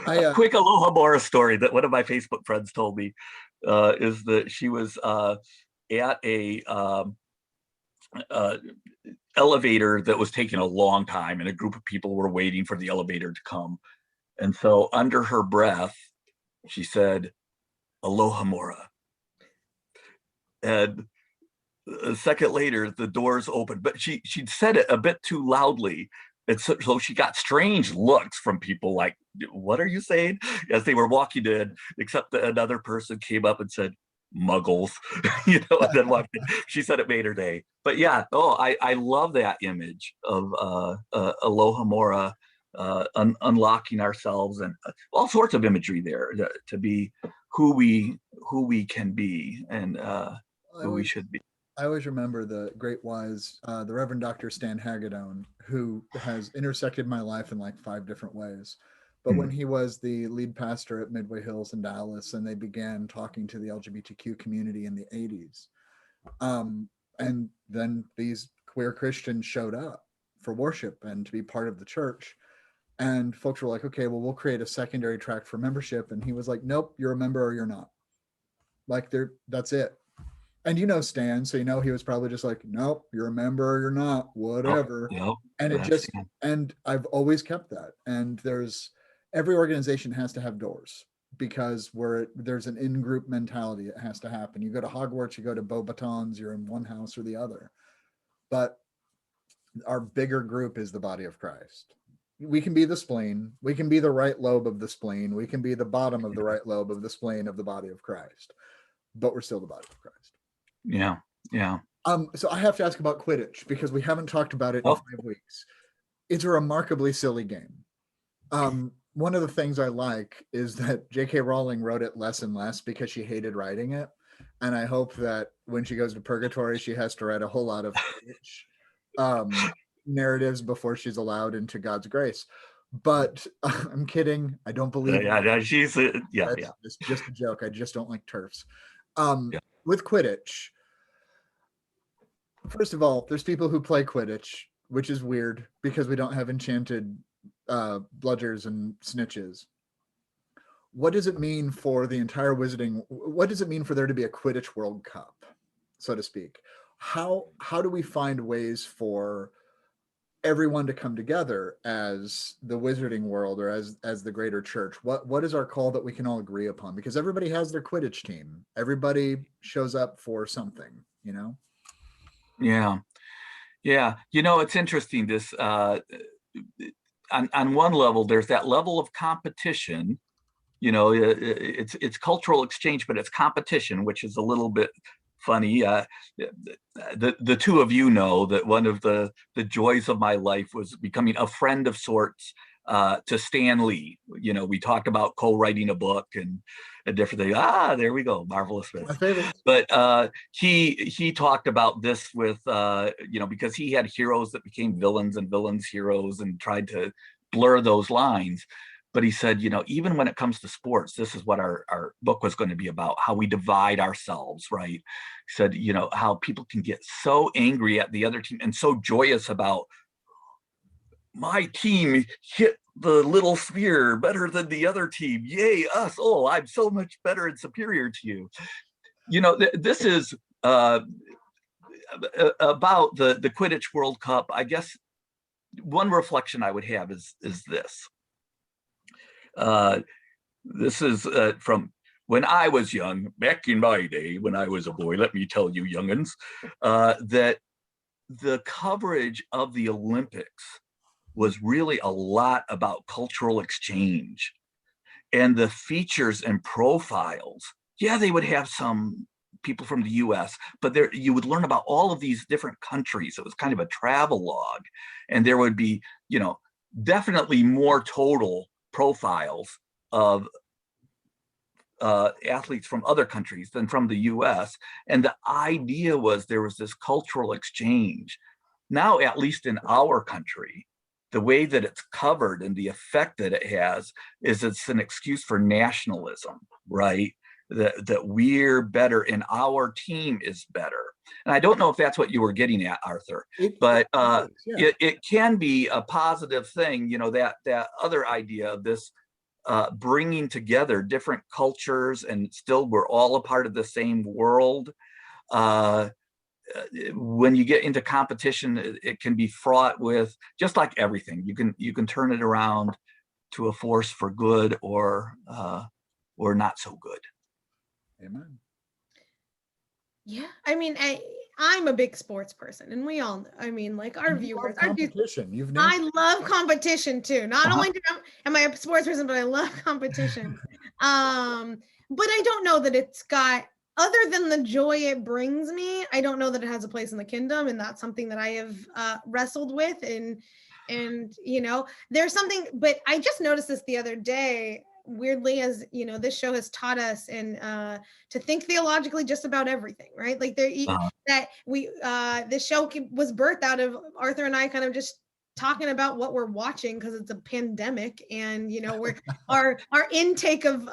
A quick Alohomora story that one of my Facebook friends told me is that she was at a elevator that was taking a long time, and a group of people were waiting for the elevator to come. And so under her breath, she said, Alohomora. And a second later, the doors opened, but she'd said it a bit too loudly. And so she got strange looks from people like, what are you saying? As they were walking in, except that another person came up and said, Muggles, and then walked in. She said it made her day. But yeah, I love that image of Alohomora, unlocking ourselves, and all sorts of imagery there to be who we can be, and who we should be. I always remember the great wise, the Reverend Dr. Stan Hagedorn, who has intersected my life in like 5 different ways. But when he was the lead pastor at Midway Hills in Dallas, and they began talking to the LGBTQ community in the 80s, and then these queer Christians showed up for worship and to be part of the church. And folks were like, okay, well, we'll create a secondary track for membership. And he was like, nope, you're a member or you're not. Like that's it. And Stan, so he was probably just like, nope, you're a member or you're not, whatever. Yep. And it just, and I've always kept that. And every organization has to have doors, because there's an in-group mentality. It has to happen. You go to Hogwarts, you go to Beauxbatons, you're in one house or the other. But our bigger group is the body of Christ. We can be the spleen. We can be the right lobe of the spleen. We can be the bottom of the right lobe of the spleen of the body of Christ. But we're still the body of Christ. Yeah. Yeah. So I have to ask about Quidditch, because we haven't talked about it in 5 weeks. It's a remarkably silly game. One of the things I like is that J.K. Rowling wrote it less and less because she hated writing it. And I hope that when she goes to purgatory, she has to write a whole lot of Quidditch narratives before she's allowed into God's grace. But I'm kidding. I don't believe she's It's just a joke. I just don't like turfs. With Quidditch, first of all, there's people who play Quidditch, which is weird because we don't have enchanted bludgers and snitches. What does it mean for the entire wizarding? What does it mean for there to be a Quidditch World Cup, so to speak? How do we find ways for everyone to come together as the wizarding world, or as the greater church? What is our call that we can all agree upon? Because everybody has their Quidditch team. Everybody shows up for something, Yeah. It's interesting. This on one level, there's that level of competition. It's cultural exchange, but it's competition, which is a little bit funny. The two of you know that one of the joys of my life was becoming a friend of sorts to Stan Lee. We talked about co-writing a book and a different thing. There we go, Marvelous Miss. My favorite. But he talked about this with because he had heroes that became villains and villains heroes, and tried to blur those lines. But he said, even when it comes to sports, this is what our book was going to be about, how we divide ourselves, right? He said, how people can get so angry at the other team and so joyous about, my team hit the little sphere better than the other team. Yay, us. Oh, I'm so much better and superior to you. This is about the Quidditch World Cup. I guess one reflection I would have is this. This is from when I was young, back in my day, when I was a boy, let me tell you, young'uns, that the coverage of the Olympics was really a lot about cultural exchange, and the features and profiles. Yeah, they would have some people from the US, but you would learn about all of these different countries. It was kind of a travel log, and there would be, definitely more total profiles of athletes from other countries than from the US. And the idea was there was this cultural exchange. Now, at least in our country, the way that it's covered and the effect that it has is it's an excuse for nationalism, right? That we're better and our team is better. And I don't know if that's what you were getting at, Arthur, but it can be a positive thing, that other idea of this bringing together different cultures, and still we're all a part of the same world. When you get into competition, it can be fraught with, just like everything, you can turn it around to a force for good or not so good. Amen. Yeah, I mean, I'm a big sports person, and we all know. I mean, like our viewers, competition. I love competition too. Not only am I a sports person, but I love competition. But I don't know that it's got, other than the joy it brings me, I don't know that it has a place in the kingdom, and that's something that I have wrestled with. And there's something. But I just noticed this the other day. Weirdly, as this show has taught us and to think theologically just about everything, right? Like that we this show was birthed out of Arthur and I kind of just talking about what we're watching because it's a pandemic, and we're our intake of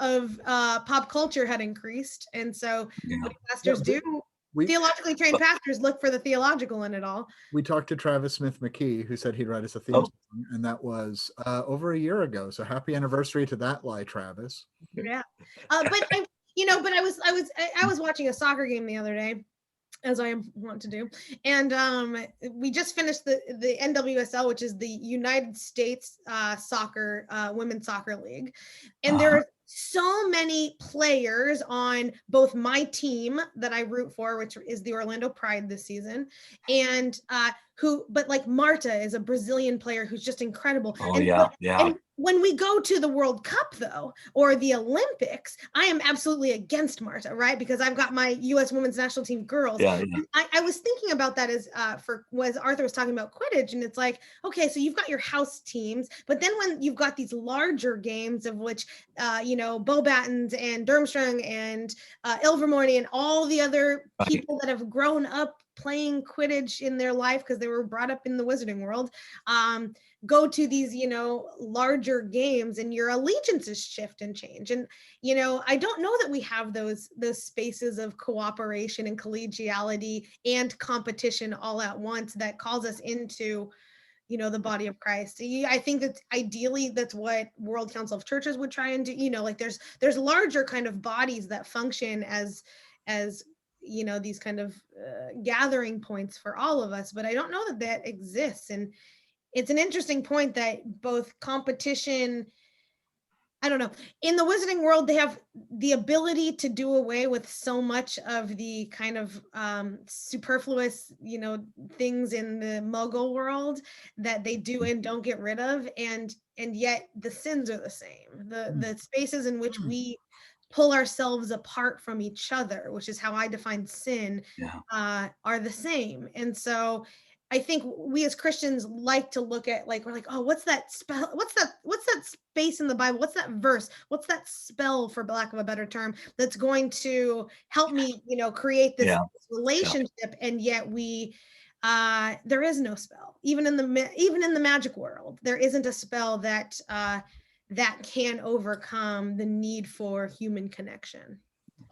pop culture had increased, and so what pastors do. theologically trained pastors look for the theological in it all. We talked to Travis Smith McKee, who said he'd write us a theme song, and that was over a year ago. So happy anniversary to that lie, Travis. Yeah, but I was watching a soccer game the other day, as I want to do, and we just finished the NWSL, which is the United States soccer women's soccer league, and there are so many players on both my team that I root for, which is the Orlando Pride this season, and but like Marta is a Brazilian player who's just incredible. And when we go to the World Cup, though, or the Olympics, I am absolutely against Marta, right? Because I've got my U.S. women's national team girls. I was thinking about that as Arthur was talking about Quidditch, and it's like, okay, so you've got your house teams, but then when you've got these larger games of which, Bo Battens and Durmstrang and Ilvermorny and all the other people that have grown up playing Quidditch in their life because they were brought up in the wizarding world, go to these, larger games, and your allegiances shift and change. And, I don't know that we have those spaces of cooperation and collegiality and competition all at once that calls us into, the body of Christ. I think that ideally that's what World Council of Churches would try and do. Like there's larger kind of bodies that function as these kind of gathering points for all of us, but I don't know that exists. And it's an interesting point that both competition, I don't know, in the wizarding world, they have the ability to do away with so much of the kind of superfluous, things in the Muggle world that they do and don't get rid of. And yet the sins are the same. The spaces in which we pull ourselves apart from each other, which is how I define sin, are the same. And so I think we as Christians like to look at, like, we're like, oh, what's that spell? What's that space in the Bible? What's that verse? What's that spell, for lack of a better term, that's going to help me, create this relationship? And yet there is no spell, even in the magic world. There isn't a spell that can overcome the need for human connection.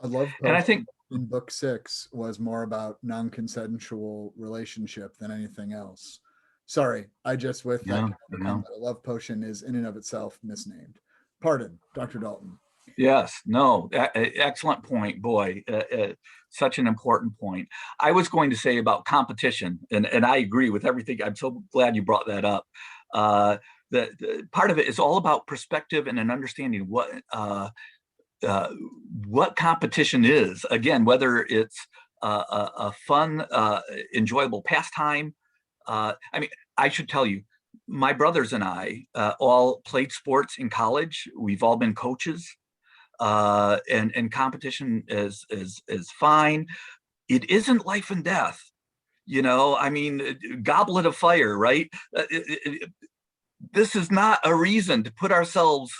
I love, and I think in book 6 was more about non-consensual relationship than anything else. Sorry, I just with that a love potion is in and of itself misnamed. Pardon, Dr. Dalton. Yes, no, excellent point, boy. Such an important point. I was going to say about competition, and I agree with everything. I'm so glad you brought that up. The part of it is all about perspective and an understanding what competition is. Again, whether it's a fun, enjoyable pastime. I should tell you, my brothers and I all played sports in college. We've all been coaches, and competition is fine. It isn't life and death. Goblet of fire, right? This is not a reason to put ourselves.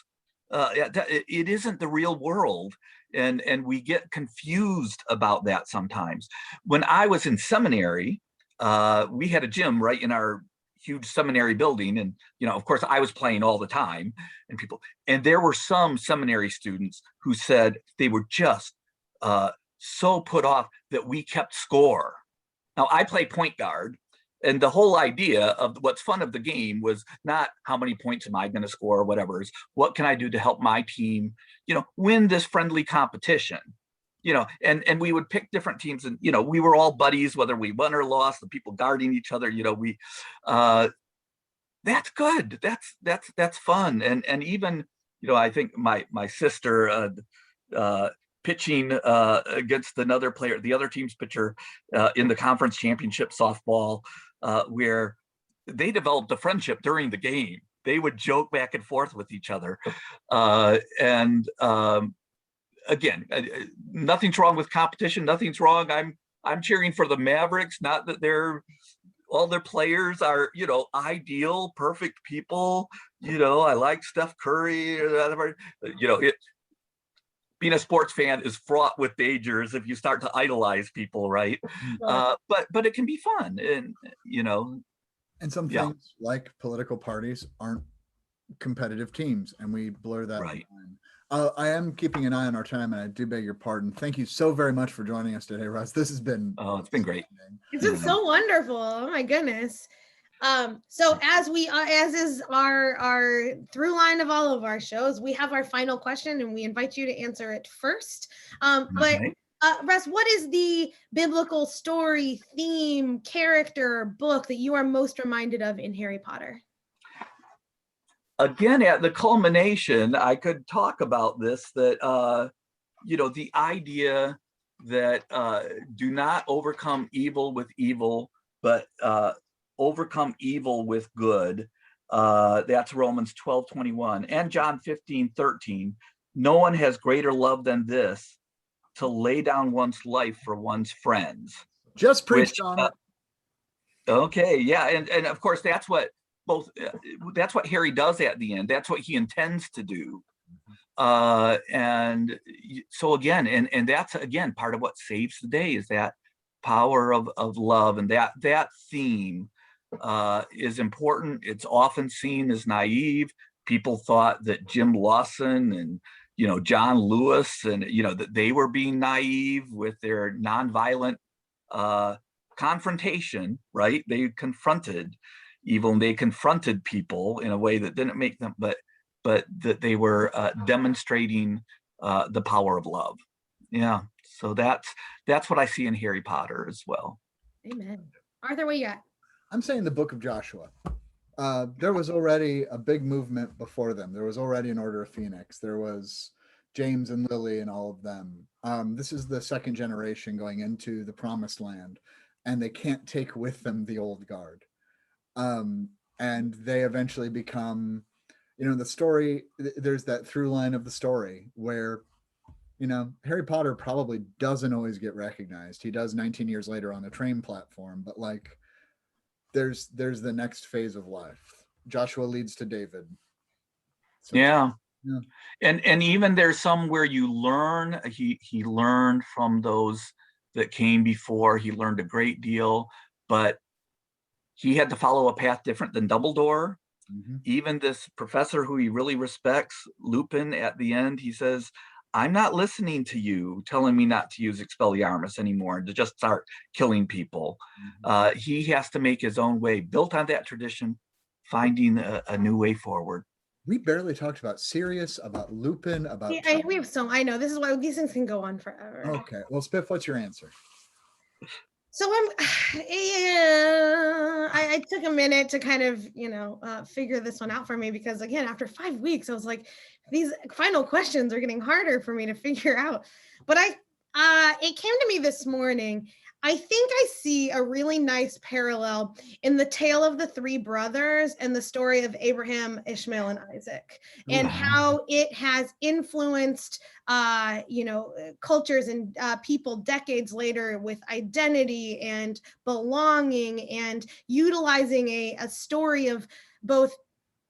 It isn't the real world, and we get confused about that sometimes. When I was in seminary, we had a gym right in our huge seminary building, and of course, I was playing all the time, and there were some seminary students who said they were just so put off that we kept score. Now, I play point guard. And the whole idea of what's fun of the game was not how many points am I going to score or whatever, is what can I do to help my team, win this friendly competition, and we would pick different teams, and, we were all buddies, whether we won or lost, the people guarding each other, that's good. That's fun. And even, I think my sister, pitching against another player, the other team's pitcher in the conference championship softball, where they developed a friendship during the game. They would joke back and forth with each other. Again, nothing's wrong with competition. Nothing's wrong. I'm cheering for the Mavericks, not that all their players are, ideal, perfect people. I like Steph Curry or whatever. Being a sports fan is fraught with dangers if you start to idolize people, right? But it can be fun, and and some things like political parties aren't competitive teams, and we blur that Right. line. I am keeping an eye on our time, and I do beg your pardon. Thank you so very much for joining us today, Russ. This has been It's been great. It's been so wonderful. Oh my goodness. So as is our through line of all of our shows, we have our final question, and we invite you to answer it first. But Russ, what is the biblical story, theme, character, book that you are most reminded of in Harry Potter? Again, at the culmination, I could talk about this, that, the idea that do not overcome evil with evil, but overcome evil with good. That's Romans 12:21 and John 15:13. No one has greater love than this, to lay down one's life for one's friends. Just preached on it. Okay, yeah, and of course that's what that's what Harry does at the end. That's what he intends to do. And so again, and that's again part of what saves the day, is that power of love, and that theme is important. It's often seen as naive. People thought that Jim Lawson and John Lewis and that they were being naive with their nonviolent confrontation, right? They confronted evil, and they confronted people in a way that didn't make them, but that they were demonstrating the power of love. Yeah, so that's what I see in Harry Potter as well. Amen. Arthur, what you got? I'm saying the Book of Joshua. There was already a big movement before them. There was already an Order of Phoenix. There was James and Lily and all of them. This is the second generation going into the Promised Land, and they can't take with them the old guard. And they eventually become, the story, there's that through line of the story where, Harry Potter probably doesn't always get recognized. He does 19 years later on a train platform, but like there's the next phase of life. Joshua leads to David. So, yeah. And even there's some where you learn, he learned from those that came before. He learned a great deal, but he had to follow a path different than Dumbledore. Mm-hmm. Even this professor who he really respects, Lupin, at the end, he says, I'm not listening to you telling me not to use Expelliarmus anymore and to just start killing people. Mm-hmm. He has to make his own way, built on that tradition, finding a new way forward. We barely talked about Sirius, about Lupin, about... we have so... I know, this is why these things can go on forever. Okay, well, Spiff, what's your answer? So I took a minute to kind of, figure this one out for me, because again, after 5 weeks, I was like, these final questions are getting harder for me to figure out. But it came to me this morning. I think I see a really nice parallel in the tale of the three brothers and the story of Abraham, Ishmael, and Isaac, and how it has influenced, cultures and people decades later with identity and belonging, and utilizing a story of both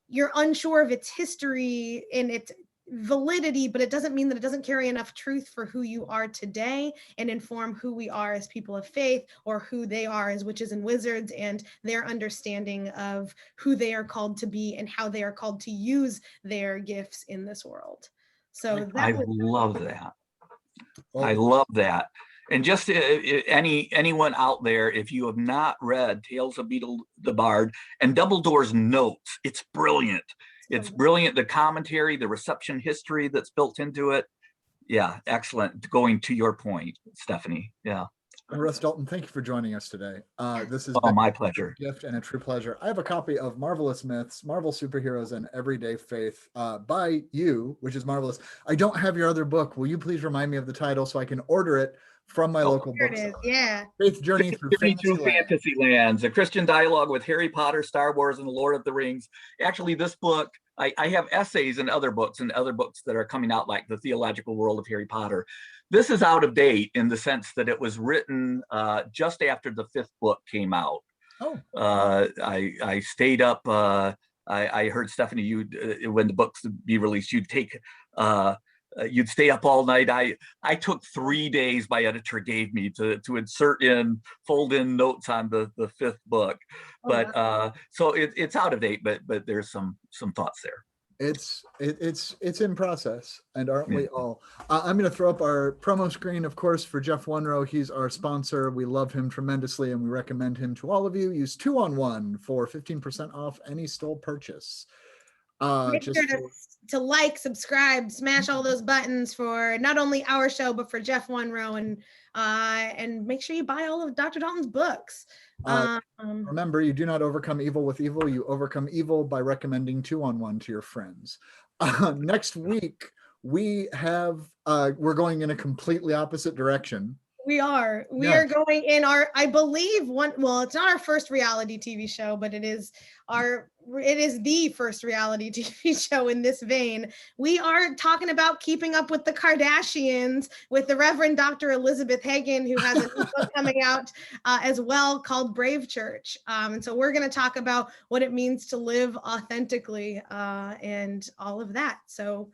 you're unsure of its history and its validity, but it doesn't mean that it doesn't carry enough truth for who you are today and inform who we are as people of faith, or who they are as witches and wizards, and their understanding of who they are called to be and how they are called to use their gifts in this world. So I love that. I love that. And just anyone out there, if you have not read Tales of Beedle the Bard and Dumbledore's notes, it's brilliant. It's brilliant. The commentary, the reception history that's built into it. Yeah, excellent. Going to your point, Stephanie. Yeah. Russ Dalton, thank you for joining us today. This is my pleasure. A gift and a true pleasure. I have a copy of Marvelous Myths, Marvel Superheroes, and Everyday Faith by you, which is marvelous. I don't have your other book. Will you please remind me of the title so I can order it from my local bookstore? Yeah. Faith Journey Through Fantasy Lands, a Christian dialogue with Harry Potter, Star Wars, and the Lord of the Rings. Actually, this book, I have essays in other books that are coming out, like The Theological World of Harry Potter. This is out of date in the sense that it was written just after the fifth book came out. I stayed up. I heard, Stephanie, when the books would be released, you'd stay up all night. I took 3 days my editor gave me to fold in notes on the fifth book. But so it's out of date, but there's some thoughts there. It's in process, and aren't we all? I'm going to throw up our promo screen, of course, for Jeff Wunrow. He's our sponsor. We love him tremendously, and we recommend him to all of you. Use 2-on-1 for 15% off any Stole purchase. Make Just sure to like, subscribe, smash all those buttons for not only our show but for Jeff Wunrow, and make sure you buy all of Dr. Dalton's books. Remember, you do not overcome evil with evil. You overcome evil by recommending 2-on-1 to your friends. Next week, we're going in a completely opposite direction. We are going in I believe it's not our first reality TV show, but it is the first reality TV show in this vein. We are talking about keeping up with the Kardashians with the Reverend Dr. Elizabeth Hagen, who has a new book coming out as well called Brave Church. And so we're going to talk about what it means to live authentically and all of that. So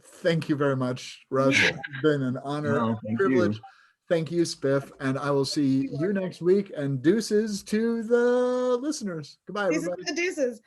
thank you very much, Russ. It's been an honor and privilege. Thank you, Spiff. And I will see you next week. And deuces to the listeners. Goodbye, everybody. Deuces to the deuces.